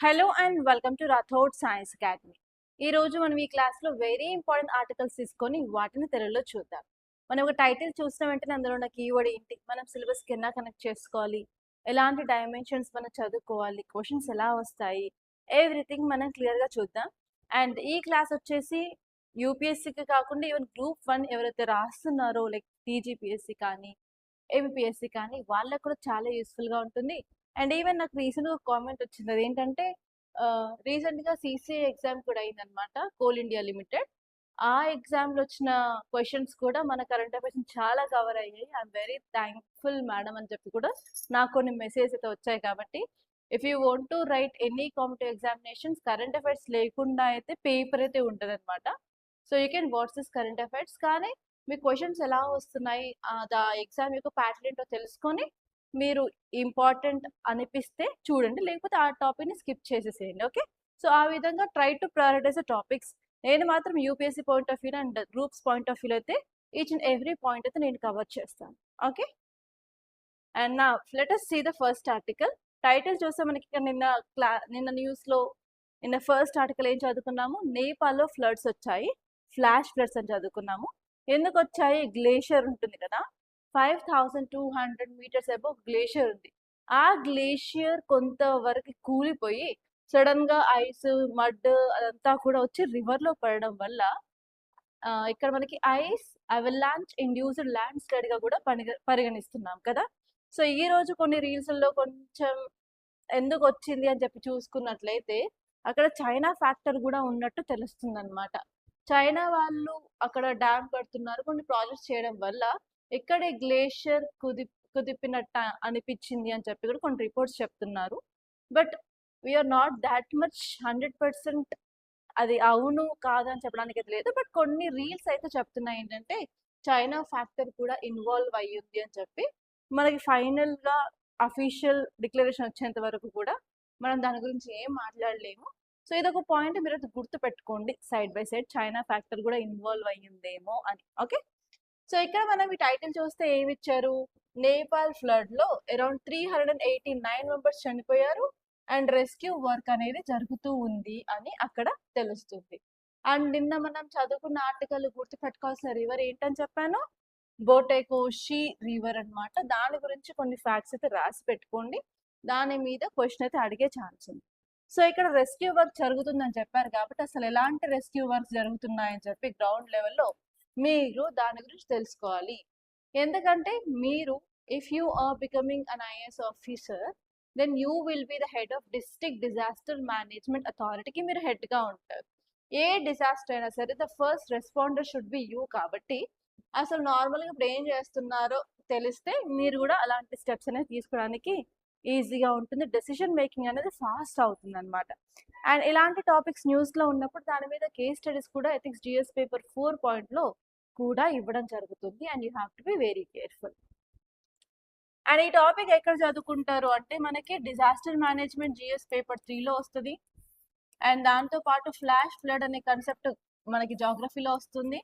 Hello and welcome to Rathod science academy. ఈ రోజు మనం ఈ క్లాస్లో వెరీ ఇంపార్టెంట్ ఆర్టికల్స్ తీసుకొని వాటిని తెలుగులో చూద్దాం. మనం ఒక టైటిల్ చూసిన వెంటనే అందులో ఉన్న కీవర్డ్ ఏంటి, మనం సిలబస్కి ఎలా కనెక్ట్ చేసుకోవాలి, ఎలాంటి డైమెన్షన్స్ మనం చదువుకోవాలి, క్వశ్చన్స్ ఎలా వస్తాయి, ఎవ్రీథింగ్ మనం క్లియర్గా చూద్దాం. అండ్ ఈ క్లాస్ వచ్చేసి యూపీఎస్సీకి కాకుండా ఈవెన్ గ్రూప్ 1 ఎవరైతే రాస్తున్నారో లైక్ టీజీపీఎస్సీ కానీ ఏబిపిఎస్సి కానీ వాళ్ళకు కూడా చాలా యూస్ఫుల్గా ఉంటుంది. అండ్ ఈవెన్ నాకు రీసెంట్గా కామెంట్ వచ్చింది, అదేంటంటే రీసెంట్గా సిసిఐ ఎగ్జామ్ కూడా అయిందనమాట, కోల్ ఇండియా లిమిటెడ్. ఆ ఎగ్జామ్లో వచ్చిన క్వశ్చన్స్ కూడా మన కరెంట్ అఫైర్స్ చాలా కవర్ అయ్యాయి. ఐఎమ్ వెరీ థ్యాంక్ఫుల్ మేడం అని చెప్పి కూడా నాకు కొన్ని మెసేజ్ అయితే వచ్చాయి. కాబట్టి if you want to right any competitive examinations, current affairs లేకుండా అయితే పేపర్ అయితే ఉంటుంది అనమాట. So you can watch this current affairs. కానీ మీ క్వశ్చన్స్ ఎలా వస్తున్నాయి, ఎగ్జామ్ యొక్క ప్యాటర్న్ ఏంటో తెలుసుకొని మీరు ఇంపార్టెంట్ అనిపిస్తే చూడండి, లేకపోతే ఆ టాపిక్ని స్కిప్ చేసేసేయండి. ఓకే, సో ఆ విధంగా try to prioritize the topics. నేను మాత్రం UPSC point of view and groups point of వ్యూలో అయితే ఈచ్ అండ్ ఎవ్రీ పాయింట్ అయితే నేను కవర్ చేస్తాను. ఓకే, అండ్ నా let us see the first article. Title చూస్తే మనకి ఇక్కడ నిన్న న్యూస్లో నిన్న ఫస్ట్ ఆర్టికల్ ఏం చదువుకున్నాము, నేపాల్లో ఫ్లడ్స్ వచ్చాయి, ఫ్లాష్ ఫ్లడ్స్ అని చదువుకున్నాము. ఎందుకు వచ్చాయి, గ్లేషియర్ ఉంటుంది కదా, 5200 మీటర్స్ అబోవ్ గ్లేషియర్ ఉంది. ఆ గ్లేషియర్ కొంతవరకు కూలిపోయి సడన్గా ఐస్ మడ్ అదంతా కూడా వచ్చి రివర్లో పడడం వల్ల ఇక్కడ మనకి ఐస్ అవలాంచ్ ఇండ్యూస్డ్ ల్యాండ్ స్లైడ్గా కూడా పరిగణిస్తున్నాం కదా. సో ఈ రోజు కొన్ని రీల్స్లో కొంచెం ఎందుకు వచ్చింది అని చెప్పి చూసుకున్నట్లయితే అక్కడ చైనా ఫ్యాక్టర్ కూడా ఉన్నట్టు తెలుస్తుంది అనమాట. చైనా వాళ్ళు అక్కడ డ్యామ్ కడుతున్నారు, కొన్ని ప్రాజెక్ట్స్ చేయడం వల్ల ఇక్కడే గ్లేషియర్ కుదిపినట్టు అనిపించింది అని చెప్పి కూడా కొన్ని రిపోర్ట్స్ చెప్తున్నారు. But we're not that much 100% అది అవును కాదు అని చెప్పడానికి అయితే లేదు. బట్ కొన్ని రీల్స్ అయితే చెప్తున్నాయి ఏంటంటే చైనా ఫ్యాక్టర్ కూడా ఇన్వాల్వ్ అయ్యింది అని చెప్పి. మనకి ఫైనల్గా అఫీషియల్ డిక్లరేషన్ వచ్చేంత వరకు కూడా మనం దాని గురించి ఏం మాట్లాడలేము. సో ఇదొక పాయింట్ మీరు అయితే గుర్తు పెట్టుకోండి, side by side China factor కూడా ఇన్వాల్వ్ అయ్యిందేమో అని. ఓకే, సో ఇక్కడ మనం ఈ టైటిల్ చూస్తే ఏమి ఇచ్చారు, నేపాల్ ఫ్లడ్ లో అరౌండ్ 389 మెంబర్స్ చనిపోయారు అండ్ రెస్క్యూ వర్క్ అనేది జరుగుతూ ఉంది అని అక్కడ తెలుస్తుంది. అండ్ నిన్న మనం చదువుకున్న ఆర్టికల్ గుర్తు పెట్టుకోవాల్సిన రివర్ ఏంటని చెప్పాను, బోటేకోషి రివర్ అన్నమాట. దాని గురించి కొన్ని ఫ్యాక్ట్స్ అయితే రాసి పెట్టుకోండి, దాని మీద క్వశ్చన్ అయితే అడిగే ఛాన్స్ ఉంది. సో ఇక్కడ రెస్క్యూ వర్క్ జరుగుతుందని చెప్పారు కాబట్టి అసలు ఎలాంటి రెస్క్యూ వర్క్ జరుగుతున్నాయని చెప్పి గ్రౌండ్ లెవెల్లో మీరు దాని గురించి తెలుసుకోవాలి. ఎందుకంటే మీరు if you are becoming an IAS officer, then you will be the head of district disaster management అథారిటీకి మీరు హెడ్గా ఉంటారు. ఏ డిజాస్టర్ అయినా సరే the first responder should be you. కాబట్టి అసలు నార్మల్గా ఇప్పుడు ఏం చేస్తున్నారో తెలిస్తే మీరు కూడా అలాంటి స్టెప్స్ అనేది తీసుకోవడానికి ఈజీగా ఉంటుంది, డెసిషన్ మేకింగ్ అనేది ఫాస్ట్ అవుతుంది అనమాట. అండ్ ఇలాంటి టాపిక్స్ న్యూస్లో ఉన్నప్పుడు దాని మీద కేస్ స్టడీస్ కూడా ఎథిక్స్ జిఎస్ పేపర్ 4 కూడా ఇవ్వడం జరుగుతుంది. And you have to be very careful. And ఈ టాపిక్ ఎక్కడ చదువుకుంటారు అంటే మనకి డిజాస్టర్ మేనేజ్మెంట్ జిఎస్ పేపర్ 3లో వస్తుంది. అండ్ దాంతో పాటు ఫ్లాష్ ఫ్లడ్ అనే కాన్సెప్ట్ మనకి జాగ్రఫీలో వస్తుంది.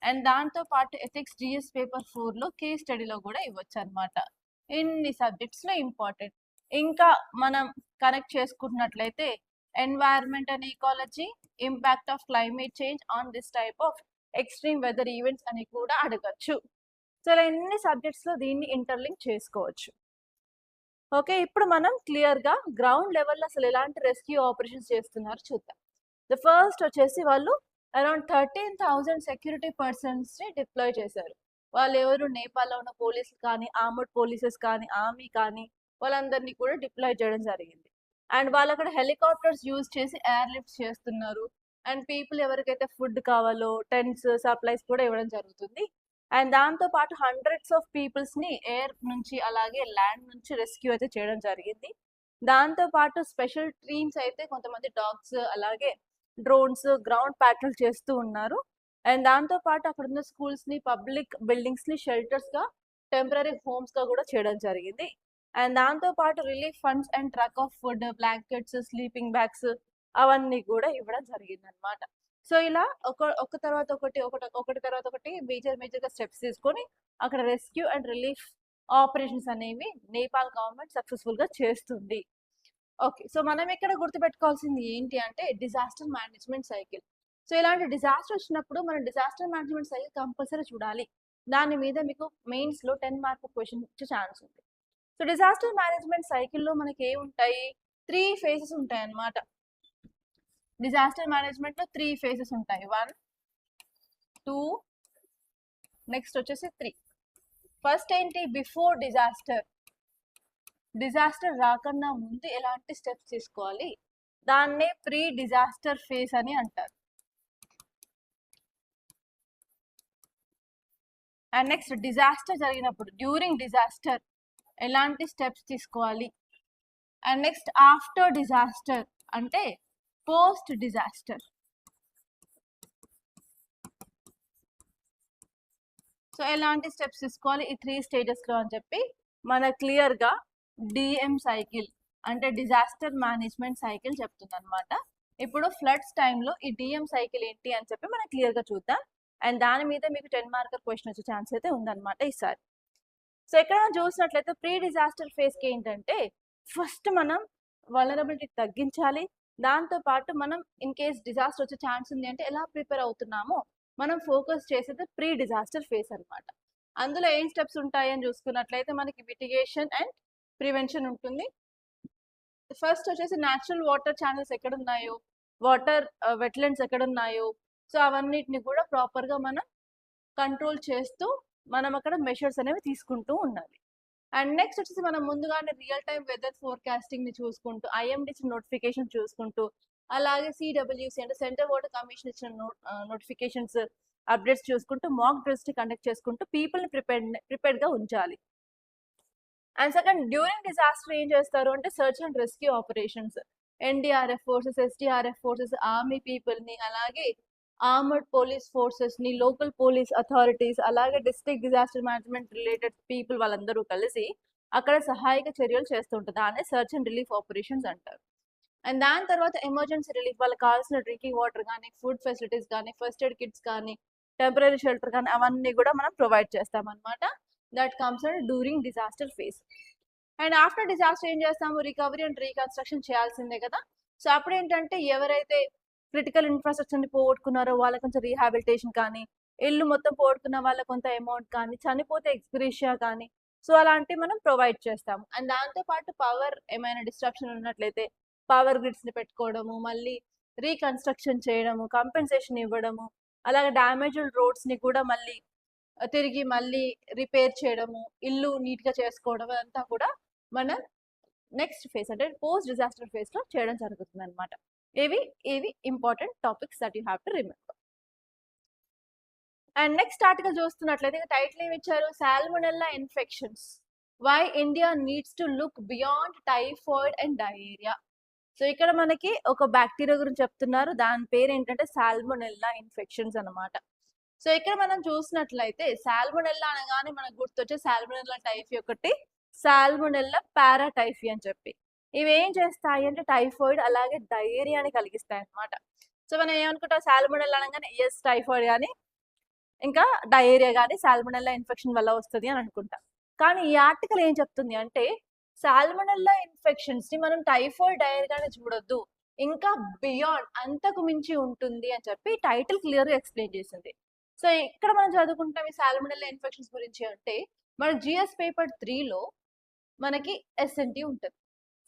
అండ్ దాంతో పాటు ఎథిక్స్ జిఎస్ పేపర్ 4లో కేస్ స్టడీలో కూడా ఇవ్వచ్చు అనమాట. ఇన్ని సబ్జెక్ట్స్లో ఇంపార్టెంట్. ఇంకా మనం కనెక్ట్ చేసుకున్నట్లయితే environment and ecology, impact of climate change on this type of extreme weather events అని కూడా అడగచ్చు. సో ఇలా ఎన్ని సబ్జెక్ట్స్లో దీన్ని ఇంటర్లింక్ చేసుకోవచ్చు. ఓకే, ఇప్పుడు మనం క్లియర్గా గ్రౌండ్ లెవెల్లో అసలు ఎలాంటి రెస్క్యూ ఆపరేషన్స్ చేస్తున్నారో చూద్దాం. ద ఫస్ట్ వచ్చేసి వాళ్ళు అరౌండ్ 13,000 సెక్యూరిటీ పర్సన్స్ని డిప్లాయ్ చేశారు. వాళ్ళు ఎవరు, నేపాల్లో ఉన్న పోలీసులు కానీ, ఆర్మడ్ పోలీసెస్ కానీ, ఆర్మీ కానీ, వాళ్ళందరినీ కూడా డిప్లాయ్ చేయడం జరిగింది. అండ్ వాళ్ళు అక్కడ హెలికాప్టర్స్ యూజ్ చేసి ఎయిర్ లిఫ్ట్స్ చేస్తున్నారు. అండ్ పీపుల్ ఎవరికైతే ఫుడ్ కావాలో టెంట్స్ సప్లైస్ కూడా ఇవ్వడం జరుగుతుంది. అండ్ దాంతో పాటు హండ్రెడ్స్ ఆఫ్ పీపుల్స్ని ఎయిర్ నుంచి అలాగే ల్యాండ్ నుంచి రెస్క్యూ అయితే చేయడం జరిగింది. దాంతో పాటు స్పెషల్ టీమ్స్ అయితే కొంతమంది డాగ్స్ అలాగే డ్రోన్స్ గ్రౌండ్ ప్యాట్రోల్ చేస్తూ ఉన్నారు. అండ్ దాంతో పాటు అక్కడ ఉన్న స్కూల్స్ని, పబ్లిక్ బిల్డింగ్స్ని షెల్టర్స్గా, టెంపరీ హోమ్స్గా కూడా చేయడం జరిగింది. అండ్ దాంతో పాటు relief funds and truck of food, blankets, sleeping bags అవన్నీ కూడా ఇవ్వడం జరిగింది అనమాట. సో ఇలా ఒక తర్వాత ఒకటి తర్వాత ఒకటి మేజర్గా స్టెప్స్ తీసుకొని అక్కడ రెస్క్యూ అండ్ రిలీఫ్ ఆపరేషన్స్ అనేవి నేపాల్ గవర్నమెంట్ సక్సెస్ఫుల్గా చేస్తుంది. ఓకే. సో, మనం ఇక్కడ గుర్తుపెట్టుకోవాల్సింది ఏంటి అంటే డిజాస్టర్ మేనేజ్మెంట్ సైకిల్. సో, ఇలాంటి డిజాస్టర్ వచ్చినప్పుడు మనం డిజాస్టర్ మేనేజ్మెంట్ సైకిల్ కంపల్సరీ చూడాలి. దాని మీద మీకు మెయిన్స్‌లో 10 మార్క్ క్వెషన్ వచ్చే ఛాన్స్ ఉంది. సో, డిజాస్టర్ మేనేజ్మెంట్ సైకిల్‌లో మనకి ఏముంటాయి? 3 ఫేజెస్ ఉంటాయన్నమాట. డిజాస్టర్ మేనేజ్మెంట్‌లో 3 ఫేజెస్ ఉంటాయి. 1, 2 నెక్స్ట్ వచ్చేసి 3. ఫస్ట్ ఏంటి? Before disaster. డిజాస్టర్ రాకన్నా ముందు ఎలాంటి స్టెప్స్ తీసుకోవాలి? దాన్నే ప్రీ డిజాస్టర్ ఫేజ్ అని అంటారు. అండ్ నెక్స్ట్ డిజాస్టర్ జరిగినప్పుడు డ్యూరింగ్ డిజాస్టర్ ఎలాంటి స్టెప్స్ తీసుకోవాలి? అండ్ నెక్స్ట్ ఆఫ్టర్ డిజాస్టర్ అంటే పోస్ట్ డిజాస్టర్. సో ఎలాంటి స్టెప్స్ తీసుకోవాలి ఈ 3 స్టేజెస్లో అని చెప్పి మన క్లియర్గా డిఎం సైకిల్ అంటే డిజాస్టర్ మేనేజ్మెంట్ సైకిల్ చెప్తుంది అనమాట. ఇప్పుడు ఫ్లడ్స్ టైంలో ఈ డిఎం సైకిల్ ఏంటి అని చెప్పి మనం క్లియర్గా చూద్దాం. అండ్ దాని మీద మీకు 10 మార్కర్ క్వశ్చన్ వచ్చే ఛాన్స్ అయితే ఉందన్నమాట ఈసారి. సో ఇక్కడ మనం చూసినట్లయితే ప్రీ డిజాస్టర్ ఫేజ్కి ఏంటంటే ఫస్ట్ మనం వలనరబిలిటీ తగ్గించాలి. దాంతోపాటు మనం ఇన్ కేస్ డిజాస్టర్ వచ్చే ఛాన్స్ ఉంది అంటే ఎలా ప్రిపేర్ అవుతున్నామో మనం ఫోకస్ చేసేది ప్రీ డిజాస్టర్ ఫేజ్ అనమాట. అందులో ఏం స్టెప్స్ ఉంటాయని చూసుకున్నట్లయితే మనకి మిటిగేషన్ అండ్ ప్రివెన్షన్ ఉంటుంది. ఫస్ట్ వచ్చేసి న్యాచురల్ వాటర్ ఛానల్స్ ఎక్కడున్నాయో, వాటర్ వెట్లాండ్స్ ఎక్కడున్నాయో, సో అవన్నిటిని కూడా ప్రాపర్గా మనం కంట్రోల్ చేస్తూ మనం అక్కడ మెషర్స్ అనేవి తీసుకుంటూ ఉండాలి. అండ్ నెక్స్ట్ వచ్చేసి మనం ముందుగానే రియల్ టైం వెదర్ ఫోర్కాస్టింగ్ని చూసుకుంటూ, ఐఎండీ నోటిఫికేషన్ చూసుకుంటూ, అలాగే సిడబ్ల్యూసి అంటే సెంట్రల్ వాటర్ కమిషన్ ఇచ్చిన నోటిఫికేషన్స్ అప్డేట్స్ చూసుకుంటూ మాక్ డ్రిల్స్ని కండక్ట్ చేసుకుంటూ పీపుల్ని ప్రిపేర్డ్గా ఉంచాలి. అండ్ సెకండ్ డ్యూరింగ్ డిజాస్టర్ ఏం చేస్తారు అంటే search and rescue operations, NDRF forces, SDRF forces, army పీపుల్ని, అలాగే ఆర్మర్డ్ పోలీస్ ఫోర్సెస్ని, లోకల్ పోలీస్ అథారిటీస్, అలాగే district disaster management related people వాళ్ళందరూ కలిసి అక్కడ సహాయక చర్యలు చేస్తుంటారు. దాన్ని సర్చ్ అండ్ రిలీఫ్ ఆపరేషన్స్ అంటారు. అండ్ దాని తర్వాత ఎమర్జెన్సీ రిలీఫ్, వాళ్ళకి కావాల్సిన డ్రింకింగ్ వాటర్ కానీ, ఫుడ్ ఫెసిలిటీస్ కానీ, ఫస్ట్ ఎయిడ్ కిట్స్ కానీ, టెంపరీ షెల్టర్ కానీ అవన్నీ కూడా మనం ప్రొవైడ్ చేస్తాం అనమాట. That comes and during disaster phase. And after disaster ఏం చేస్తాము? రికవరీ అండ్ రీకన్స్ట్రక్షన్ చేయాల్సిందే కదా. సో అప్పుడు ఏంటంటే ఎవరైతే క్రిటికల్ ఇన్ఫ్రాస్ట్రక్చర్ని పోగొట్టుకున్నారో వాళ్ళకి కొంచెం రీహాబిలిటేషన్ కానీ, ఇల్లు మొత్తం పోగొట్టుకున్న వాళ్ళకి కొంత అమౌంట్ కానీ, చనిపోతే ఎక్స్గ్రేషియా కానీ, సో అలాంటివి మనం ప్రొవైడ్ చేస్తాము. అండ్ దాంతోపాటు పవర్ ఏమైనా డిస్ట్రప్షన్ ఉన్నట్లయితే పవర్ గ్రిడ్స్ని పెట్టుకోవడము, మళ్ళీ రీకన్స్ట్రక్షన్ చేయడము, కంపెన్సేషన్ ఇవ్వడము, అలాగే డ్యామేజ్డ్ రోడ్స్ని కూడా మళ్ళీ తిరిగి మళ్ళీ రిపేర్ చేయడము, ఇల్లు నీట్గా చేసుకోవడం, అదంతా కూడా మన నెక్స్ట్ ఫేజ్ అంటే పోస్ట్ డిజాస్టర్ ఫేజ్లో చేయడం జరుగుతుంది అనమాట. ఇవి important topics that you have to remember. And next article చూస్తున్నట్లయితే టైటిల్ ఏమి ఇచ్చారు? Salmonella infections, why India needs to look beyond typhoid and diarrhoea. So ఇక్కడ మనకి ఒక బ్యాక్టీరియా గురించి చెప్తున్నారు. దాని పేరు ఏంటంటే సాల్మొనెల్లా ఇన్ఫెక్షన్స్ అనమాట. సో ఇక్కడ మనం చూసినట్లయితే సాల్మొనెల్లా అనగానే మనకు గుర్తొచ్చే సాల్మొనెల్లా టైఫీ ఒకటి, సాల్మొనెల్లా పారాటైఫీ అని చెప్పి. ఇవి ఏం చేస్తాయి అంటే టైఫాయిడ్ అలాగే డయేరియాని కలిగిస్తాయి అనమాట. సో మనం ఏమనుకుంటాం? సాల్మొనెల్లా అనగానే ఎస్ టైఫాయిడ్ కానీ ఇంకా డయేరియా కానీ సాల్మొనెల్లా ఇన్ఫెక్షన్ వల్ల వస్తుంది అని అనుకుంటాం. కానీ ఈ ఆర్టికల్ ఏం చెప్తుంది అంటే సాల్మొనెల్లా ఇన్ఫెక్షన్స్ ని మనం టైఫాయిడ్ డయేరియాగానే చూడొద్దు, ఇంకా బియాండ్ అంతకు మించి ఉంటుంది అని చెప్పి టైటిల్ క్లియర్గా ఎక్స్ప్లెయిన్ చేసింది. సో ఇక్కడ మనం చదువుకుంటాం ఈ సాల్మొనెల్లా ఇన్ఫెక్షన్స్ గురించి అంటే మన జిఎస్ పేపర్ 3లో మనకి ఎస్ఎన్టీ ఉంటుంది,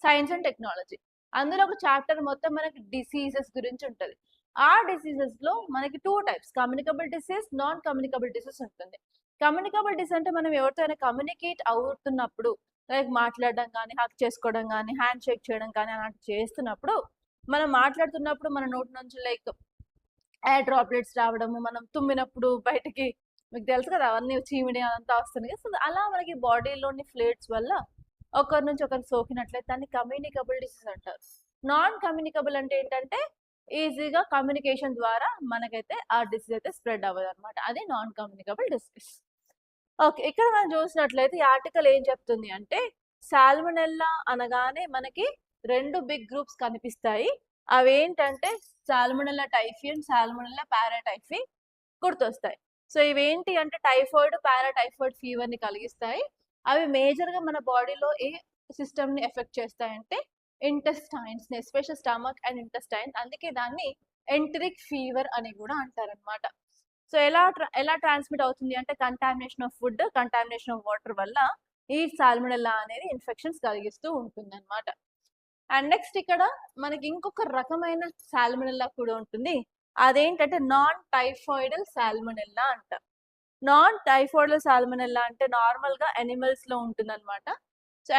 సైన్స్ అండ్ టెక్నాలజీ. అందులో ఒక చాప్టర్ మొత్తం మనకి డిసీజెస్ గురించి ఉంటుంది. ఆ డిసీజెస్లో మనకి 2 types, communicable disease, non communicable disease ఉంటుంది. కమ్యూనికబుల్ డిసీజ్ అంటే మనం ఎవరితో అయినా కమ్యూనికేట్ అవుతున్నప్పుడు, లైక్ మాట్లాడడం కానీ, హక్ చేసుకోవడం కానీ, హ్యాండ్ షేక్ చేయడం కానీ అలాంటివి చేస్తున్నప్పుడు, మనం మాట్లాడుతున్నప్పుడు మన నోటి నుంచి లైక్ ఎయిర్ డ్రాప్లెట్స్ రావడము, మనం తుమ్మినప్పుడు బయటకి మీకు తెలుసు కదా అవన్నీ చీమిడి అదంతా వస్తుంది కదా. సో అలా మనకి బాడీలోని ఫ్లూయిడ్స్ వల్ల ఒకరి నుంచి ఒకరు సోకినట్లయితే దాన్ని కమ్యూనికబుల్ డిసీజ్ అంటారు. నాన్ కమ్యూనికబుల్ అంటే ఏంటంటే ఈజీగా కమ్యూనికేషన్ ద్వారా మనకైతే ఆ డిసీజ్ అయితే స్ప్రెడ్ అవ్వదు అనమాట. అది నాన్ కమ్యూనికబుల్ డిసీజ్. ఓకే, ఇక్కడ మనం చూసినట్లయితే ఈ ఆర్టికల్ ఏం చెప్తుంది అంటే సాల్మొనెల్లా అనగానే మనకి 2 బిగ్ గ్రూప్స్ కనిపిస్తాయి. అవి ఏంటంటే సాల్మొనెల్లా టైఫీ అండ్ సాల్మొనెల్లా పారాటైఫీ గుర్తొస్తాయి. సో ఇవేంటి అంటే టైఫాయిడ్, పారాటైఫాయిడ్ ఫీవర్ని కలిగిస్తాయి. అవి మేజర్గా మన బాడీలో ఏ సిస్టమ్ని ఎఫెక్ట్ చేస్తాయంటే intestines, especial stomach and intestines. అందుకే దాన్ని ఎంటరిక్ ఫీవర్ అని కూడా అంటారనమాట. సో ఎలా ట్రాన్స్మిట్ అవుతుంది అంటే contamination of food, contamination of water వల్ల ఈ సాల్మొనెల్లా అనేది ఇన్ఫెక్షన్స్ కలిగిస్తూ ఉంటుంది అనమాట. అండ్ నెక్స్ట్ ఇక్కడ మనకి ఇంకొక రకమైన సాల్మొనెల్లా కూడా ఉంటుంది. అదేంటంటే నాన్ టైఫాయిడల్ సాల్మొనెల్లా అంట. నాన్ టైఫాయిడల్ సాల్మొనెల్లా అంటే నార్మల్గా లో ఉంటుంది అనమాట. సో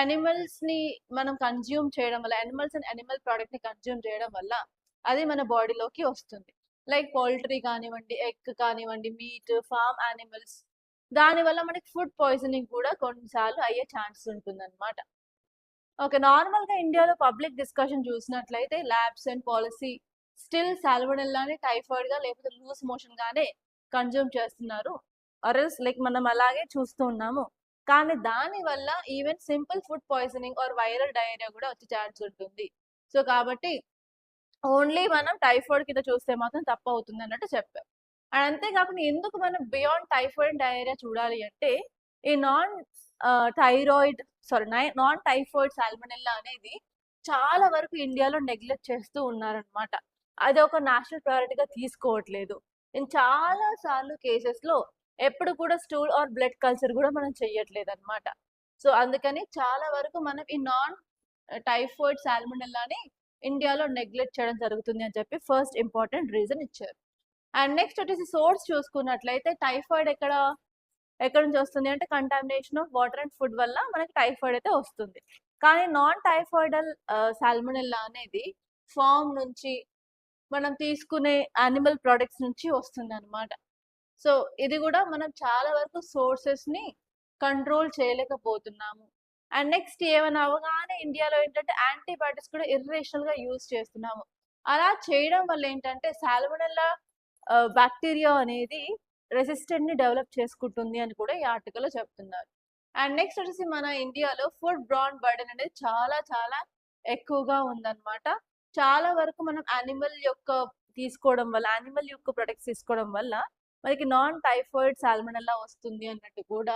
ని మనం కన్జ్యూమ్ చేయడం వల్ల, యానిమల్స్ అండ్ యానిమల్ ప్రోడక్ట్ ని కన్జ్యూమ్ చేయడం వల్ల అది మన బాడీలోకి వస్తుంది. లైక్ పౌల్ట్రీ కానివ్వండి, ఎగ్ కానివ్వండి, మీట్, ఫార్మ్ యానిమల్స్. దానివల్ల మనకి ఫుడ్ పాయిజనింగ్ కూడా కొన్నిసార్లు అయ్యే ఛాన్స్ ఉంటుందన్నమాట. ఓకే. నార్మల్‌గా ఇండియాలో పబ్లిక్ డిస్కషన్ చూసినట్లయితే ల్యాబ్స్ అండ్ పాలిసీ స్టిల్ సాల్మొనెల్లాని టైఫాయిడ్‌గా లేకపోతే లూజ్ మోషన్‌గానే కన్జ్యూమ్ చేస్తున్నారు. లైక్ మనం అలాగే చూస్తూ ఉన్నాము. కానీ దానివల్ల even simple food poisoning or viral diarrhoea కూడా వచ్చే ఛాన్స్ ఉంటుంది. సో కాబట్టి ఓన్లీ మనం టైఫాయిడ్ కింద చూస్తే మాత్రం తప్పవుతుంది అన్నట్టు చెప్పారు. అండ్ అంతేకాకుండా ఎందుకు మనం బియాండ్ టైఫాయిడ్ అండ్ డయేరియా చూడాలి అంటే ఈ నాన్ టైఫాయిడ్ సాల్మొనెల్లా అనేది చాలా వరకు ఇండియాలో నెగ్లెక్ట్ చేస్తూ ఉన్నారనమాట. అది ఒక నేషనల్ ప్రయారిటీగా తీసుకోవట్లేదు. నేను చాలా సార్లు కేసెస్‌లో ఎప్పుడు కూడా స్టూల్ ఆర్ బ్లడ్ కల్చర్ కూడా మనం చెయ్యట్లేదనమాట. సో అందుకని చాలా వరకు మనం ఈ నాన్ టైఫాయిడ్ సాల్మొనెల్లాని ఇండియాలో నెగ్లెక్ట్ చేయడం జరుగుతుంది అని చెప్పి ఫస్ట్ ఇంపార్టెంట్ రీజన్ ఇచ్చారు. అండ్ నెక్స్ట్ వచ్చేసి సోర్స్ చూసుకున్నట్లయితే టైఫాయిడ్ ఎక్కడి నుంచి వస్తుంది అంటే contamination of water and food వల్ల మనకి టైఫాయిడ్ అయితే వస్తుంది. కానీ నాన్ టైఫాయిడల్ సాల్మొనెల్లా అనేది ఫార్మ్ నుంచి మనం తీసుకునే యానిమల్ ప్రొడక్ట్స్ నుంచి వస్తుందన్నమాట. సో ఇది కూడా మనం చాలా వరకు సోర్సెస్‌ని కంట్రోల్ చేయలేకపోతున్నాము. అండ్ నెక్స్ట్ ఏమైనా అవగానే ఇండియాలో ఏంటంటే యాంటీబయాటిక్స్ కూడా ఇర్రేషనల్‌గా యూజ్ చేస్తున్నాము. అలా చేయడం వల్ల ఏంటంటే సాల్మొనెల్లా బాక్టీరియా అనేది రెసిస్టెంట్‌ని డెవలప్ చేసుకుంటుంది అని కూడా ఈ ఆర్టికల్‌లో చెప్తున్నారు. అండ్ నెక్స్ట్ వచ్చేసి మన ఇండియాలో ఫుడ్ బ్రాన్ బర్డెన్ అనేది చాలా చాలా ఎక్కువగా ఉందన్నమాట. చాలా వరకు మనం యానిమల్ యొక్క ప్రొడక్ట్స్ తీసుకోవడం వల్ల మనకి నాన్ టైఫాయిడ్ సాల్మొనెల్లా వస్తుంది అన్నట్టు కూడా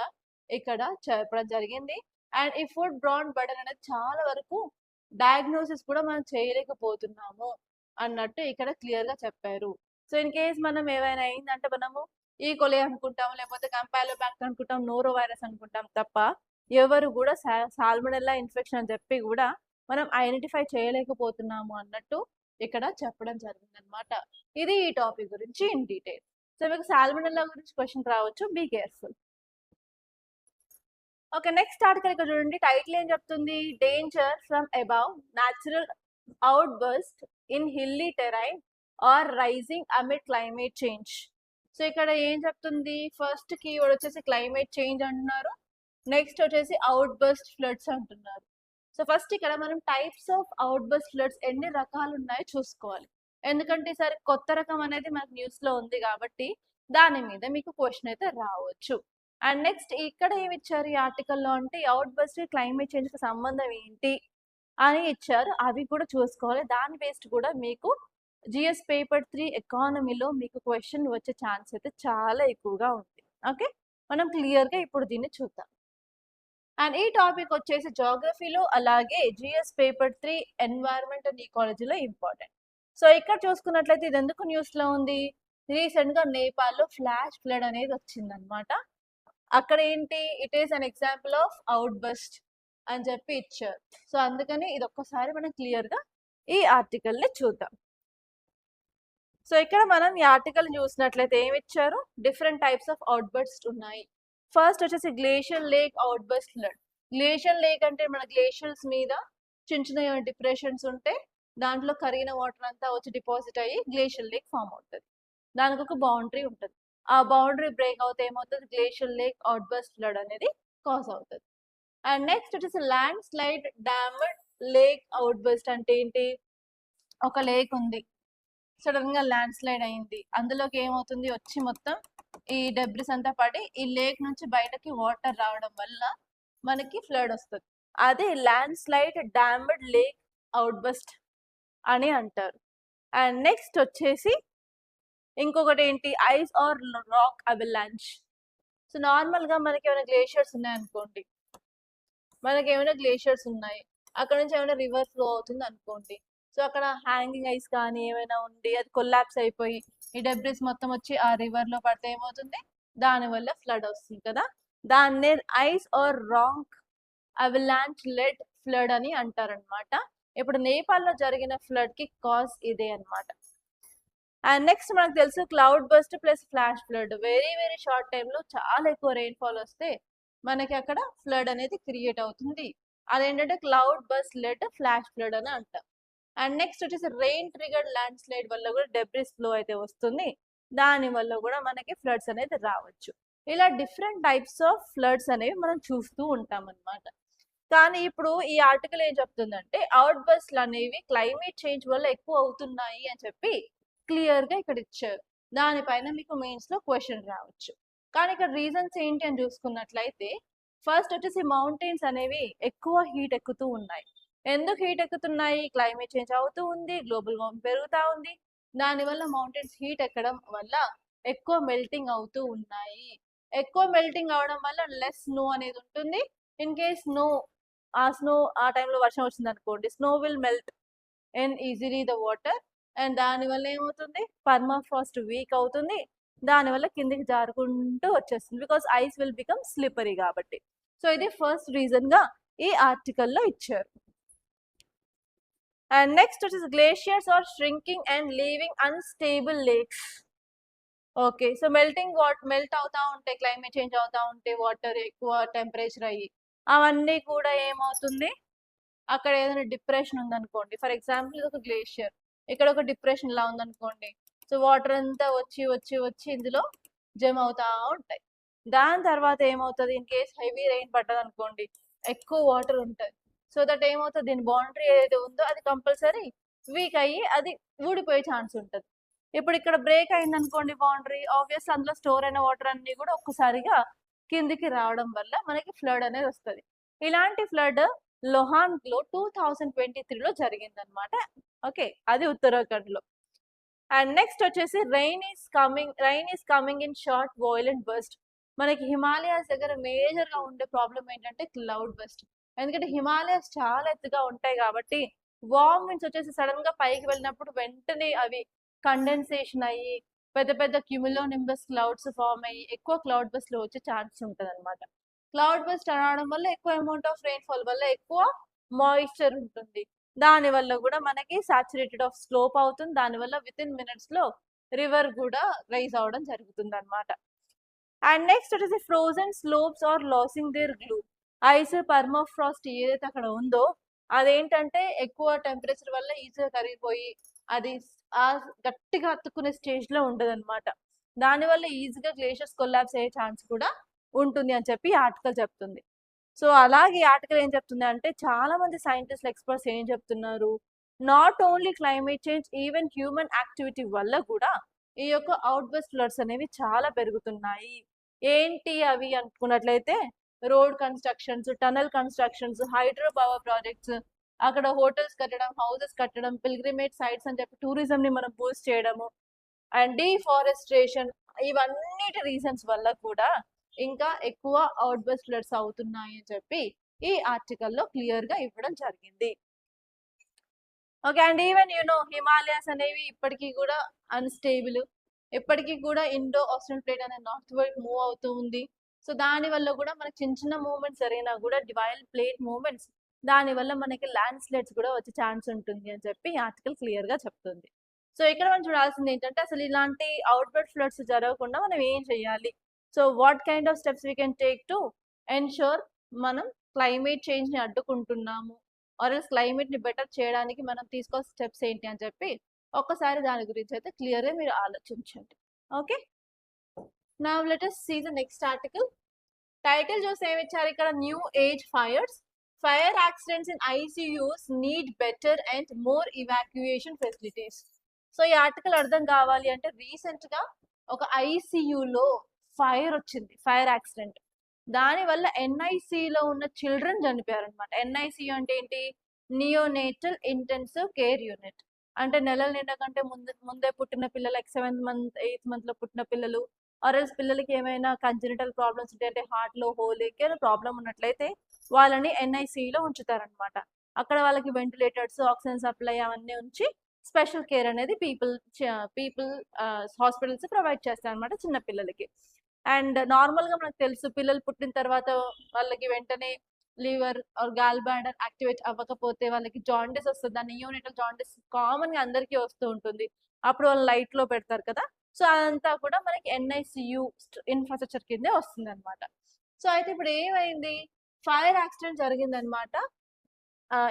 ఇక్కడ చెప్పడం జరిగింది. అండ్ ఈ ఫుడ్ బ్రాన్ బర్డెన్ అనేది చాలా వరకు డయాగ్నోసిస్ కూడా మనం చేయలేకపోతున్నాము అన్నట్టు ఇక్కడ క్లియర్‌గా చెప్పారు. సో ఇన్ కేస్ మనం ఏమైనా అయిందంటే మనము ఈకోలి అనుకుంటాం, లేకపోతే కంపాలోబాక్టర్ అనుకుంటాం, నోరో వైరస్ అనుకుంటాం తప్ప ఎవరు కూడా సాల్మొనెల్లా ఇన్ఫెక్షన్ అని చెప్పి కూడా మనం ఐడెంటిఫై చేయలేకపోతున్నాము అన్నట్టు ఇక్కడ చెప్పడం జరిగిందనమాట. ఇది ఈ టాపిక్ గురించి ఇన్ డీటెయిల్. సో మీకు సాల్మొనెల్లా గురించి క్వశ్చన్ రావచ్చు, be careful. Okay. Next article ఇక్కడ చూడండి. టైటిల్ ఏం చెప్తుంది? Danger from above natural outburst in hilly terrain are rising amid climate change. So ఇక్కడ ఏం చెప్తుంది? ఫస్ట్ కీవర్డ్ వచ్చేసి క్లైమేట్ చేంజ్ అంటున్నారు. నెక్స్ట్ వచ్చేసి అవుట్ బర్స్ట్ ఫ్లడ్స్ అంటున్నారు. సో ఫస్ట్ ఇక్కడ మనం types of outburst floods ఎన్ని రకాలు ఉన్నాయో చూసుకోవాలి. ఎందుకంటే ఈసారి కొత్త రకం అనేది మనకు న్యూస్లో ఉంది కాబట్టి దాని మీద మీకు క్వశ్చన్ అయితే రావచ్చు. అండ్ నెక్స్ట్ ఇక్కడ ఏమి ఇచ్చారు ఈ ఆర్టికల్లో అంటే అవుట్ బర్స్ట్ క్లైమేట్ చేంజ్కి సంబంధం ఏంటి అని ఇచ్చారు. అవి కూడా చూసుకోవాలి. దాని బేస్డ్ కూడా మీకు జిఎస్ పేపర్ 3 ఎకానమీలో మీకు క్వశ్చన్ వచ్చే ఛాన్స్ అయితే చాలా ఎక్కువగా ఉంది. ఓకే, మనం క్లియర్గా ఇప్పుడు దీన్ని చూద్దాం. అండ్ ఈ టాపిక్ వచ్చేసి జాగ్రఫీలో అలాగే జిఎస్ పేపర్ 3 ఎన్వైరన్మెంట్ అండ్ ఈకాలజీలో ఇంపార్టెంట్. సో ఇక్కడ చూసుకున్నట్లయితే ఇది ఎందుకు న్యూస్లో ఉంది? రీసెంట్గా నేపాల్లో ఫ్లాష్ ఫ్లడ్ అనేది వచ్చిందనమాట. అక్కడ ఏంటి, it is an example of outburst అని చెప్పి ఇచ్చారు. సో అందుకని ఇది ఒక్కసారి మనం క్లియర్గా ఈ ఆర్టికల్ని చూద్దాం. సో ఇక్కడ మనం ఈ ఆర్టికల్ చూసినట్లయితే ఏమి ఇచ్చారు? Different types of out burst ఉన్నాయి. ఫస్ట్ వచ్చేసి glacial lake out burst flood. Glacial lake అంటే మన గ్లేషియల్స్ మీద చిన్న చిన్న డిప్రెషన్స్ ఉంటే దాంట్లో కరిగిన వాటర్ అంతా వచ్చి డిపాజిట్ అయ్యి గ్లేషియల్ లేక్ ఫామ్ అవుతుంది. దానికి ఒక బౌండరీ ఉంటుంది. ఆ బౌండరీ బ్రేక్ అవుతే ఏమవుతుంది? Glacial lake out burst flood అనేది కాజ్ అవుతుంది. అండ్ నెక్స్ట్ వచ్చేసి land slide dammed lake out burst అంటే ఏంటి? ఒక లేక్ ఉంది, సడన్ గా ల్యాండ్ స్లైడ్ అయింది, అందులోకి ఏమవుతుంది? వచ్చి మొత్తం ఈ డెబ్రిస్ అంతా పడి ఈ లేక్ నుంచి బయటకి వాటర్ రావడం వల్ల మనకి ఫ్లడ్ వస్తుంది. అదే landslide dammed lake outburst అని అంటారు. అండ్ నెక్స్ట్ వచ్చేసి ఇంకొకటి ఏంటి? Ice or rock avalanche. So నార్మల్గా మనకి ఏమైనా గ్లేషియర్స్ ఉన్నాయనుకోండి, మనకి ఏమైనా గ్లేషియర్స్ ఉన్నాయి, అక్కడ నుంచి ఏమైనా రివర్ ఫ్లో అవుతుంది అనుకోండి. సో అక్కడ హ్యాంగింగ్ ఐస్ కానీ ఏమైనా ఉండి అది కొల్లాప్స్ అయిపోయి ఈ డెబ్రిస్ మొత్తం వచ్చి ఆ రివర్ లో పడితే ఏమవుతుంది, దానివల్ల ఫ్లడ్ వస్తుంది కదా. దాన్నే ice or rock avalanche led flood అని అంటారనమాట. ఇప్పుడు నేపాల్లో జరిగిన ఫ్లడ్ కి కాజ్ ఇదే అన్నమాట. అండ్ నెక్స్ట్ మనకు తెలుసు cloud bust plus flash flood. Very very short టైంలో చాలా ఎక్కువ రెయిన్ఫాల్ వస్తే మనకి అక్కడ ఫ్లడ్ అనేది క్రియేట్ అవుతుంది. అదేంటంటే cloud bust LED flash flood అని అంటాం. అండ్ నెక్స్ట్ వచ్చేసి రెయిన్ ట్రిగర్డ్ ల్యాండ్ స్లైడ్ వల్ల కూడా డెబ్రిస్ ఫ్లో అయితే వస్తుంది, దాని వల్ల కూడా మనకి ఫ్లడ్స్ అనేది రావచ్చు. ఇలా డిఫరెంట్ టైప్స్ ఆఫ్ ఫ్లడ్స్ అనేవి మనం చూస్తూ ఉంటాం అన్నమాట. కానీ ఇప్పుడు ఈ ఆర్టికల్ ఏం చెప్తుందంటే అవుట్ బస్ట్లు అనేవి క్లైమేట్ చేంజ్ వల్ల ఎక్కువ అవుతున్నాయి అని చెప్పి క్లియర్ గా ఇక్కడ ఇచ్చారు. దానిపైన మీకు మెయిన్స్ లో క్వశ్చన్ రావచ్చు. కానీ ఇక్కడ రీజన్స్ ఏంటి అని చూసుకున్నట్లయితే ఫస్ట్ వచ్చేసి మౌంటైన్స్ అనేవి ఎక్కువ హీట్ ఎక్కుతూ ఉన్నాయి. ఎందుకు హీట్ ఎక్కుతున్నాయి? క్లైమేట్ చేంజ్ అవుతూ ఉంది, గ్లోబల్ వార్మింగ్ పెరుగుతూ ఉంది. దానివల్ల మౌంటైన్స్ హీట్ ఎక్కడం వల్ల ఎక్కువ మెల్టింగ్ అవుతూ ఉన్నాయి. ఎక్కువ మెల్టింగ్ అవడం వల్ల లెస్ స్నో అనేది ఉంటుంది. ఇన్ కేస్ స్నో ఆ టైంలో వర్షం వచ్చింది అనుకోండి, snow will melt and easily the water. And దానివల్ల ఏమవుతుంది, పర్మాఫ్రాస్ట్ వీక్ అవుతుంది, దానివల్ల కిందికి జారుకుంటూ వచ్చేస్తుంది, because ice will become slippery కాబట్టి. సో ఇది ఫస్ట్ రీజన్ గా ఈ ఆర్టికల్లో ఇచ్చారు. అండ్ నెక్స్ట్ వచ్చేసి glaciers are shrinking and leaving unstable lakes. Okay, so melt అవుతా ఉంటే, క్లైమేట్ చేంజ్ అవుతా ఉంటే, వాటర్ ఎక్కువ టెంపరేచర్ అయ్యి అవన్నీ కూడా ఏమవుతుంది, అక్కడ ఏదైనా డిప్రెషన్ ఉందనుకోండి, ఫర్ ఎగ్జాంపుల్ ఇది ఒక గ్లేషియర్, ఇక్కడ ఒక డిప్రెషన్ లా ఉందనుకోండి, సో వాటర్ అంతా వచ్చి వచ్చి వచ్చి ఇందులో జమ అవుతా ఉంటాయి. దాని తర్వాత ఏమవుతుంది, ఇన్ కేస్ హెవీ రెయిన్ పడ్డది అనుకోండి, ఎక్కువ వాటర్ ఉంటుంది, సో దట్ ఏమవుతుంది, దీని బౌండరీ ఏదైతే ఉందో అది కంపల్సరీ వీక్ అయ్యి అది ఊడిపోయే ఛాన్స్ ఉంటుంది. ఇప్పుడు ఇక్కడ బ్రేక్ అయింది అనుకోండి బౌండరీ, ఆబ్వియస్ అందులో స్టోర్ అయిన వాటర్ అన్ని కూడా ఒక్కసారిగా కిందికి రావడం వల్ల మనకి ఫ్లడ్ అనేది వస్తుంది. ఇలాంటి ఫ్లడ్ లోహాన్ లో 2023లో జరిగింది అనమాట. ఓకే, అది ఉత్తరాఖండ్ లో. అండ్ నెక్స్ట్ వచ్చేసి rain is coming in short violent burst. మనకి హిమాలయాస్ దగ్గర మేజర్ గా ఉండే ప్రాబ్లం ఏంటంటే క్లౌడ్ బస్ట్. ఎందుకంటే హిమాలయాస్ చాలా ఎత్తుగా ఉంటాయి కాబట్టి వార్మ్ విండ్స్ వచ్చేసి సడన్ గా పైకి వెళ్ళినప్పుడు వెంటనే అవి కండెన్సేషన్ అయ్యి పెద్ద పెద్ద క్యూములో నింబస్ క్లౌడ్స్ ఫామ్ అయ్యి ఎక్కువ క్లౌడ్ బస్ట్ లో వచ్చే ఛాన్స్ ఉంటుంది అనమాట. క్లౌడ్ బస్ట్ రావడం వల్ల ఎక్కువ అమౌంట్ ఆఫ్ రెయిన్ఫాల్ వల్ల ఎక్కువ మాయిశ్చర్ ఉంటుంది, దాని వల్ల కూడా మనకి సాచురేటెడ్ ఆఫ్ స్లోప్ అవుతుంది, దానివల్ల విత్ ఇన్ మినిట్స్ లో రివర్ కూడా రైజ్ అవడం జరుగుతుంది అనమాట. అండ్ నెక్స్ట్ వచ్చేసి frozen slopes are losing their glue. Ice permafrost ఏదైతే అక్కడ ఉందో అదేంటంటే ఎక్కువ టెంపరేచర్ వల్ల ఈజీగా కరిగిపోయి అది ఆ గట్టిగా అతుక్కునే స్టేజ్ లో ఉండదు అనమాట. దానివల్ల ఈజీగా గ్లేషియర్స్ కొల్లాప్స్ అయ్యే ఛాన్స్ కూడా ఉంటుంది అని చెప్పి ఆర్టికల్ చెప్తుంది. సో అలాగే ఆర్టికల్ ఏం చెప్తుంది అంటే చాలా మంది సైంటిస్ట్ ఎక్స్పర్ట్స్ ఏం చెప్తున్నారు, not only climate change, even human activity వల్ల కూడా ఈ యొక్క అవుట్ బస్ట్ ఫ్లడ్స్ అనేవి చాలా పెరుగుతున్నాయి. ఏంటి అవి అనుకున్నట్లయితే road constructions, tunnel constructions, hydro power projects, అక్కడ హోటల్స్ కట్టడం, హౌసెస్ కట్టడం, పిల్గ్రిమేజ్ సైట్స్ అని చెప్పి టూరిజం ని మనం బూస్ట్ చేయడము, అండ్ డిఫారెస్ట్రేషన్, ఇవన్నిటి రీజన్స్ వల్ల కూడా ఇంకా ఎక్కువ అవుట్ బస్ట్ ఫ్లడ్స్ అవుతున్నాయి అని చెప్పి ఈ ఆర్టికల్లో క్లియర్ గా ఇవ్వడం జరిగింది. ఓకే, అండ్ ఈవెన్ హిమాలయాస్ అనేవి ఇప్పటికీ కూడా అన్స్టేబుల్, ఇప్పటికీ కూడా ఇండో ఆస్ట్రల్ ప్లేట్ అనే నార్త్ వైపు మూవ్ అవుతూ ఉంది. సో దాని వల్ల కూడా మనకి చిన్న చిన్న మూవ్మెంట్స్ జరిగినా కూడా డివైల్ ప్లేట్ మూవ్మెంట్స్, దాని వల్ల మనకి ల్యాండ్ స్లైడ్స్ కూడా వచ్చే ఛాన్స్ ఉంటుంది అని చెప్పి ఈ ఆర్టికల్ క్లియర్ గా చెప్తుంది. సో ఇక్కడ మనం చూడాల్సింది ఏంటంటే అసలు ఇలాంటి అవుట్బర్డ్ ఫ్లడ్స్ జరగకుండా మనం ఏం చేయాలి, so what kind of steps we can take to ensure మనం క్లైమేట్ చేంజ్ ని అడ్డుకుంటున్నాము, ఆర్ఎల్స్ క్లైమేట్ ని బెటర్ చేయడానికి మనం తీసుకోవాల్సిన స్టెప్స్ ఏంటి అని చెప్పి ఒక్కసారి దాని గురించి అయితే క్లియర్ గా మీరు ఆలోచించండి. Okay, now let us see the next article. Title చూసి ఏమి ఇచ్చారు ఇక్కడ, new age fires, fire accidents in ICUs need better and more evacuation facilities. So ఈ ఆర్టికల్ అర్థం కావాలి అంటే రీసెంట్ గా ఒక ఐసియూలో ఫైర్ వచ్చింది, ఫైర్ యాక్సిడెంట్. దాని వల్ల ఎన్ఐసిలో ఉన్న చిల్డ్రన్ చనిపోయారు అనమాట. ఎన్ఐసియు అంటే ఏంటి, నియోనేటల్ ఇంటెన్సివ్ కేర్ యూనిట్. అంటే నెలల నిండా కంటే ముందే పుట్టిన పిల్లలు, 7th మంత్ 8th మంత్ లో పుట్టిన పిల్లలు, ఆర్ఎల్స్ పిల్లలకి ఏమైనా కంజనిటల్ ప్రాబ్లమ్స్ ఉంటాయి, అంటే హార్ట్ లో హోల్ ఏమైనా ప్రాబ్లం ఉన్నట్లయితే వాళ్ళని ఎన్ఐసిలో ఉంచుతారనమాట. అక్కడ వాళ్ళకి వెంటిలేటర్స్, ఆక్సిజన్ సప్లై అవన్నీ ఉంచి స్పెషల్ కేర్ అనేది పీపుల్ హాస్పిటల్స్ ప్రొవైడ్ చేస్తారనమాట చిన్న పిల్లలకి. అండ్ నార్మల్‌గా మనకు తెలుసు పిల్లలు పుట్టిన తర్వాత వాళ్ళకి వెంటనే liver or gall bladder activate అవ్వకపోతే వాళ్ళకి జాండీస్ వస్తది. దాన్ని నియోనేటల్ జాండీస్ కామన్‌గా అందరికీ వస్తూ ఉంటుంది. అప్పుడు వాళ్ళు లైట్‌లో పెడతారు కదా! సో, అదంతా కూడా మనకి ఎన్ఐసీయూ ఇన్‌ఫ్రాస్ట్రక్చర్ కిందే వస్తుందనమాట. సో, అయితే ఇప్పుడు ఏమైంది? ఫైర్ యాక్సిడెంట్ జరిగిందనమాట.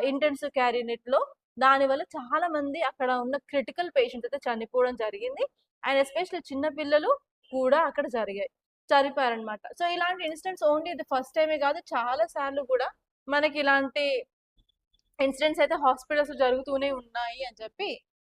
ఇంటెన్సివ్ కేర్ యూనిట్‌లో. దానివల్ల చాలా మంది అక్కడ ఉన్న క్రిటికల్ పేషెంట్స్ అయితే చనిపోవడం జరిగింది. అండ్ ఎస్పెషల్లీ చిన్న పిల్లలు కూడా అక్కడ చనిపోయారనమాట. సో, ఇలాంటి ఇన్సిడెంట్స్ ఓన్లీ ఇది ఫస్ట్ టైమే కాదు చాలా సార్లు కూడా మనకి ఇలాంటి ఇన్సిడెంట్స్ అయితే హాస్పిటల్స్‌లో జరుగుతూనే ఉన్నాయి అని చెప్పి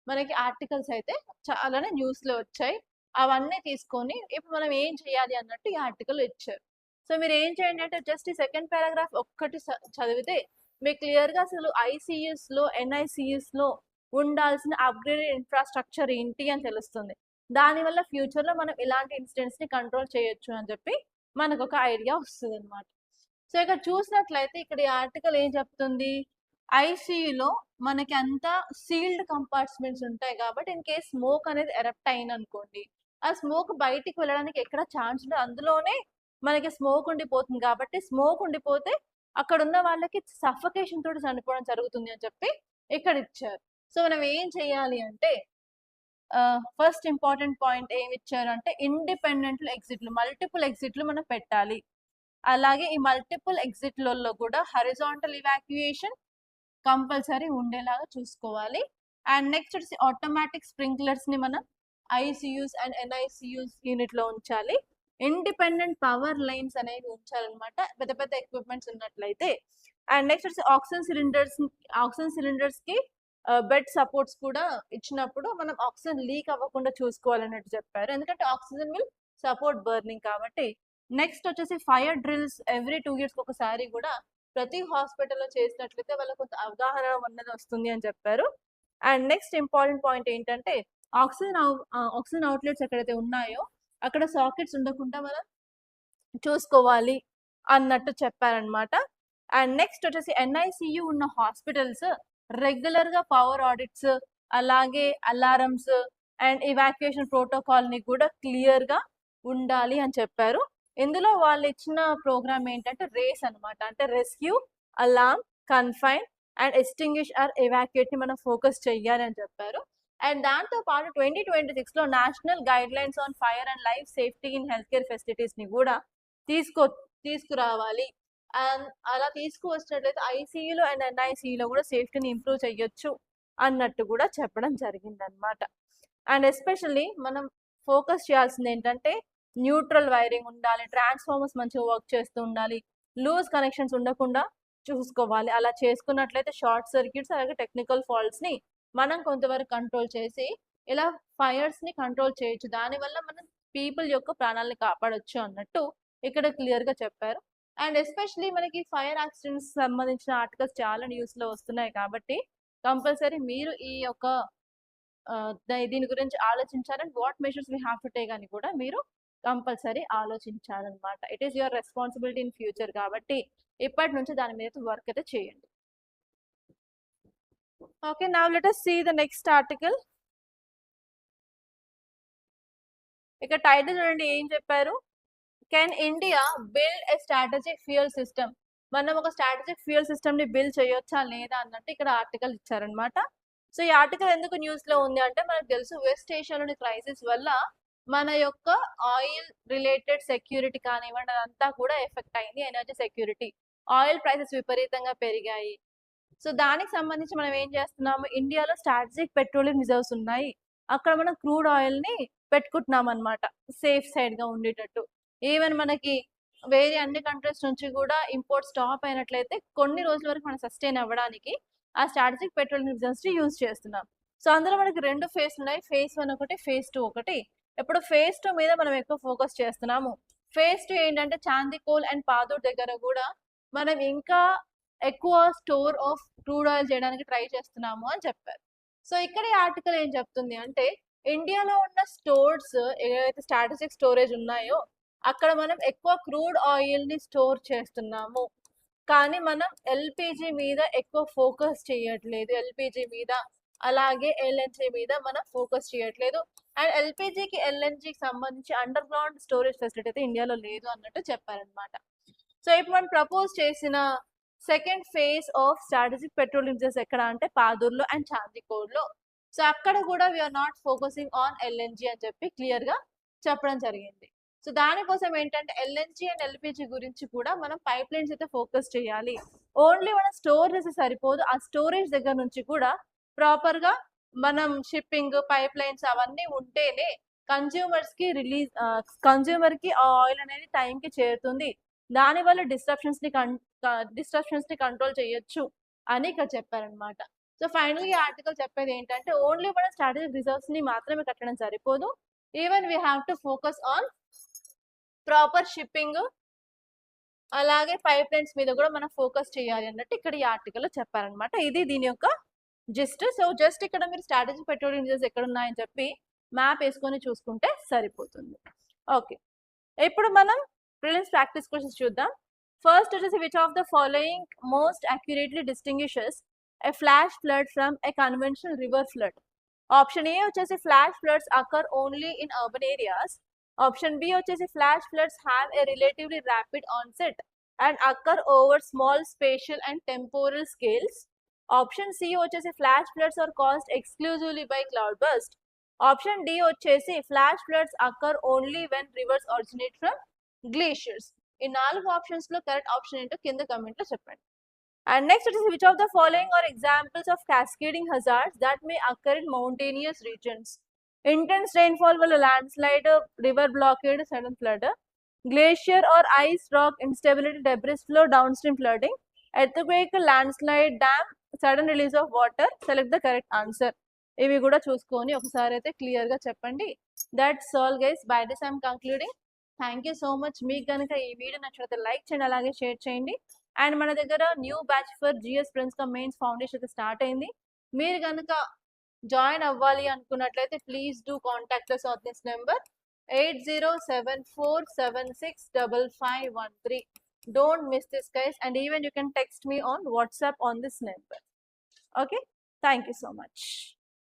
మనకి ఆర్టికల్స్ అయితే చాలానే న్యూస్‌లో వచ్చాయి. అవన్నీ తీసుకొని ఇప్పుడు మనం ఏం చేయాలి అన్నట్టు ఈ ఆర్టికల్ ఇచ్చారు. సో, మీరు ఏం చేయండి అంటే జస్ట్ ఈ సెకండ్ పారాగ్రాఫ్ ఒక్కటి చదివితే మీకు క్లియర్‌గా అసలు ఐసీయూస్‌లో, ఎన్ఐసీయూస్‌లో ఉండాల్సిన అప్‌గ్రేడెడ్ ఇన్‌ఫ్రాస్ట్రక్చర్ ఏంటి అని తెలుస్తుంది. దానివల్ల ఫ్యూచర్‌లో మనం ఇలాంటి ఇన్సిడెంట్స్‌ని కంట్రోల్ చేయొచ్చు అని చెప్పి మనకొక ఐడియా వస్తదనమాట. సో, ఇక్కడ చూసినట్లయితే ఇక్కడ ఈ ఆర్టికల్ ఏం చెప్తుంది? ఐసీయూలో మనకి అంతా సీల్డ్ కంపార్ట్మెంట్స్ ఉంటాయి కాబట్టి ఇన్ కేస్ స్మోక్ అనేది ఎరప్ట్ అయిందనుకోండి, ఆ స్మోక్ బయటికి వెళ్ళడానికి ఎక్కడ ఛాన్స్ ఉండదు. అందులోనే మనకి స్మోక్ ఉండిపోతుంది కాబట్టి స్మోక్ ఉండిపోతే అక్కడున్న వాళ్ళకి సఫకేషన్ తోటి చనిపోవడం జరుగుతుంది అని చెప్పి ఇక్కడ ఇచ్చారు. సో, మనం ఏం చేయాలి అంటే ఫస్ట్ ఇంపార్టెంట్ పాయింట్ ఏమిచ్చారు అంటే ఇండిపెండెంట్ ఎగ్జిట్లు, మల్టిపుల్ ఎగ్జిట్లు మనం పెట్టాలి. అలాగే ఈ మల్టిపుల్ ఎగ్జిట్‌లలో కూడా హారిజాంటల్ ఇవాక్యుయేషన్ కంపల్సరీ ఉండేలాగా చూసుకోవాలి. అండ్ నెక్స్ట్ వచ్చేసి ఆటోమేటిక్ స్ప్రింక్లర్స్‌ని మనం ఐసీయూస్ అండ్ ఎన్ఐసీయూస్ యూనిట్‌లో ఉంచాలి. ఇండిపెండెంట్ పవర్ లైన్స్ అనేవి ఉంచాలన్నమాట. పెద్ద పెద్ద ఎక్విప్‌మెంట్స్ ఉన్నట్లయితే. అండ్ నెక్స్ట్ వచ్చేసి ఆక్సిజన్ సిలిండర్స్‌కి బెడ్ సపోర్ట్స్ కూడా ఇచ్చినప్పుడు మనం ఆక్సిజన్ లీక్ అవ్వకుండా చూసుకోవాలన్నట్టు చెప్పారు. ఎందుకంటే ఆక్సిజన్ విల్ సపోర్ట్ బర్నింగ్ కాబట్టి. నెక్స్ట్ వచ్చేసి ఫైర్ డ్రిల్స్ ఎవ్రీ 2 ఇయర్స్‌కి ఒకసారి కూడా ప్రతి హాస్పిటల్‌లో చేసినట్లయితే వాళ్ళకి కొంత అవగాహన అన్నది వస్తుంది అని చెప్పారు. అండ్ నెక్స్ట్ ఇంపార్టెంట్ పాయింట్ ఏంటంటే ఆక్సిజన్ అవుట్‌లెట్స్ ఎక్కడైతే ఉన్నాయో అక్కడ సాకెట్స్ ఉండకుండా మనం చూసుకోవాలి అన్నట్టు చెప్పారనమాట. అండ్ నెక్స్ట్ వచ్చేసి ఎన్ఐసీయూ ఉన్న హాస్పిటల్స్ రెగ్యులర్‌గా పవర్ ఆడిట్స్, అలాగే అలారమ్స్ అండ్ ఎవాక్యుయేషన్ ప్రోటోకాల్‌ని కూడా క్లియర్‌గా ఉండాలి అని చెప్పారు. ఇందులో వాళ్ళు ఇచ్చిన ప్రోగ్రామ్ ఏంటంటే రేస్ అనమాట. అంటే rescue, alarm, confine and extinguish or ఎవాక్యుయేట్‌ని మనం ఫోకస్ చెయ్యాలి అని చెప్పారు. అండ్ దాంతో పాటు 2026లో national guidelines on fire and life safety in health care ఫెసిలిటీస్‌ని కూడా తీసుకో తీసుకురావాలి. అండ్ అలా తీసుకువచ్చినట్లయితే ఐసీయూలో అండ్ ఎన్ఐసీయూలో కూడా సేఫ్టీని ఇంప్రూవ్ చేయొచ్చు అన్నట్టు కూడా చెప్పడం జరిగిందనమాట. అండ్ ఎస్పెషల్లీ మనం ఫోకస్ చేయాల్సింది ఏంటంటే న్యూట్రల్ వైరింగ్ ఉండాలి, ట్రాన్స్ఫార్మర్స్ మంచిగా వర్క్ చేస్తూ ఉండాలి, లూజ్ కనెక్షన్స్ ఉండకుండా చూసుకోవాలి. అలా చేసుకున్నట్లయితే షార్ట్ సర్క్యూట్స్ అలాగే టెక్నికల్ ఫాల్ట్స్‌ని మనం కొంతవరకు కంట్రోల్ చేసి ఇలా ఫైర్స్‌ని కంట్రోల్ చేయొచ్చు. దానివల్ల మనం పీపుల్ యొక్క ప్రాణాలను కాపాడొచ్చు అన్నట్టు ఇక్కడ క్లియర్‌గా చెప్పారు. అండ్ ఎస్పెషల్లీ మనకి ఫైర్ యాక్సిడెంట్స్ సంబంధించిన ఆర్టికల్స్ చాలా న్యూస్‌లో వస్తున్నాయి కాబట్టి కంపల్సరీ మీరు ఈ యొక్క దీని గురించి ఆలోచించాలి. And what measures we have to take అని కూడా మీరు కంపల్సరీ ఆలోచించాలన్నమాట. It is your responsibility in future కాబట్టి ఇప్పటి నుంచి దాని మీద వర్క్ అయితే చేయండి. Okay, now let us see the next article. ఇక టైటిల్ చూడండి ఏం చెప్పారు? Can India build a strategic fuel system? మనం ఒక స్ట్రాటజిక్ ఫ్యూయల్ సిస్టమ్ ని బిల్డ్ చేయొచ్చా లేదా అన్నట్టు ఇక్కడ ఆర్టికల్ ఇచ్చారనమాట. సో ఈ ఆర్టికల్ ఎందుకు న్యూస్ లో ఉంది అంటే మనకు తెలుసు వెస్ట్ ఏషియాలోని క్రైసిస్ వల్ల మన యొక్క ఆయిల్ రిలేటెడ్ సెక్యూరిటీ కానివ్వండి అదంతా కూడా ఎఫెక్ట్ అయింది. ఎనర్జీ సెక్యూరిటీ, ఆయిల్ ప్రైసెస్ విపరీతంగా పెరిగాయి. సో దానికి సంబంధించి మనం ఏం చేస్తున్నాము, ఇండియాలో స్ట్రాటజిక్ పెట్రోలియం రిజర్వ్స్ ఉన్నాయి. అక్కడ మనం క్రూడ్ ఆయిల్ ని పెట్టుకుంటున్నాం అనమాట, సేఫ్ సైడ్ గా ఉండేటట్టు. ఈవెన్ మనకి వేరే అన్ని కంట్రీస్ నుంచి కూడా ఇంపోర్ట్ స్టాప్ అయినట్లయితే కొన్ని రోజుల వరకు మనం సస్టైన్ అవ్వడానికి ఆ స్ట్రాటజిక్ పెట్రోలియం రిజర్వ్స్ ని యూజ్ చేస్తున్నాం. సో అందులో మనకి 2 ఫేజ్ ఉన్నాయి. ఫేజ్ 1 ఒకటి, ఫేజ్ 2 ఒకటి. ఇప్పుడు ఫేజ్ 2 మీద మనం ఎక్కువ ఫోకస్ చేస్తున్నాము. ఫేజ్ 2 ఏంటంటే చాందికోల్ అండ్ పాదూర్ దగ్గర కూడా మనం ఇంకా ఎక్కువ స్టోర్ ఆఫ్ క్రూడ్ ఆయిల్ చేయడానికి ట్రై చేస్తున్నాము అని చెప్పారు. సో ఇక్కడ ఈ ఆర్టికల్ ఏం చెప్తుంది అంటే ఇండియాలో ఉన్న స్టోర్స్ ఏవైతే స్ట్రాటజిక్ స్టోరేజ్ ఉన్నాయో అక్కడ మనం ఎక్కువ క్రూడ్ ఆయిల్ ని స్టోర్ చేస్తున్నాము. కానీ మనం ఎల్పిజి మీద ఎక్కువ ఫోకస్ చేయట్లేదు. ఎల్పిజి మీద అలాగే ఎల్ఎన్జి మీద మనం ఫోకస్ చేయట్లేదు. అండ్ ఎల్పిజికి ఎల్ఎన్జికి సంబంధించి అండర్ గ్రౌండ్ స్టోరేజ్ ఫెసిలిటీ అయితే ఇండియాలో లేదు అన్నట్టు చెప్పారనమాట. సో ఇప్పుడు మనం ప్రపోజ్ చేసిన second phase of strategic petroleum reserves ఎక్కడ అంటే పాదూర్లో అండ్ చాందికోడ్లో. సో అక్కడ కూడా we're not focusing on LNG అని చెప్పి క్లియర్ గా చెప్పడం జరిగింది. సో దానికోసం ఏంటంటే ఎల్ఎన్జి అండ్ ఎల్పిజి గురించి కూడా మనం పైప్ లైన్స్ అయితే ఫోకస్ చేయాలి. ఓన్లీ మనం స్టోర్ చేస్తే సరిపోదు, ఆ స్టోరేజ్ దగ్గర నుంచి కూడా ప్రాపర్ గా మనం షిప్పింగ్ పైప్ లైన్స్ అవన్నీ ఉంటేనే కన్జ్యూమర్స్ కి కన్జ్యూమర్ కి ఆ ఆయిల్ అనేది టైం కి చేరుతుంది. దానివల్ల డిస్ట్రప్షన్స్ ని కంట్రోల్ చేయొచ్చు అని ఇక్కడ చెప్పారనమాట. సో ఫైనల్ ఈ ఆర్టికల్ చెప్పేది ఏంటంటే ఓన్లీ మన స్ట్రాటజిక్ రిజర్వ్స్ ని మాత్రమే కట్టడం సరిపోదు, even we have to focus on proper shipping అలాగే పైప్ లైన్స్ మీద కూడా మనం ఫోకస్ చేయాలి అన్నట్టు ఇక్కడ ఈ ఆర్టికల్ లో చెప్పారనమాట. ఇది దీని యొక్క జస్ట్. సో జస్ట్ ఇక్కడ మీరు స్ట్రాటజిక్ పెట్రోలియం రిజర్వ్స్ ఎక్కడ ఉన్నాయని చెప్పి మ్యాప్ వేసుకొని చూసుకుంటే సరిపోతుంది. ఓకే, ఇప్పుడు మనం ప్రిలిమ్స్ ప్రాక్టీస్ క్వశ్చన్స్ చూద్దాం. ఫస్ట్ వచ్చేసి which of the following most accurately distinguishes a flash flood from a conventional river flood? Option A వచ్చేసి flash floods occur only in urban areas. Option B వచ్చేసి flash floods have a relatively rapid onset and occur over small spatial and temporal scales. Option C వచ్చేసి flash floods are caused exclusively by cloudburst. Option D వచ్చేసి flash floods occur only when rivers originate from glaciers. ఈ 4 options లో correct option ఏంటో కింద comment లో చెప్పండి. And next, it is which of the following are examples of cascading hazards that may occur in mountainous regions? Intense rainfall will landslide, river blockade, sudden flood, glacier or ice rock instability, debris flow, downstream flooding, earthquake, landslide, dam, sudden release of water. Select the correct answer. ఇవి కూడా చూసుకొని ఒకసారి అయితే clear గా చెప్పండి. That's all guys, by this I'm concluding. Thank you so much. మీకు కనుక ఈ వీడియో నచ్చితే లైక్ చేయండి, అలాగే షేర్ చేయండి. అండ్ మన దగ్గర new batch for GS prelims cum mains foundation అయితే స్టార్ట్ అయింది. మీరు కనుక జాయిన్ అవ్వాలి అనుకున్నట్లయితే please do contact us on this number 8074765513. Don't miss this guys, and even you can text me on WhatsApp on this number. Okay, thank you so much.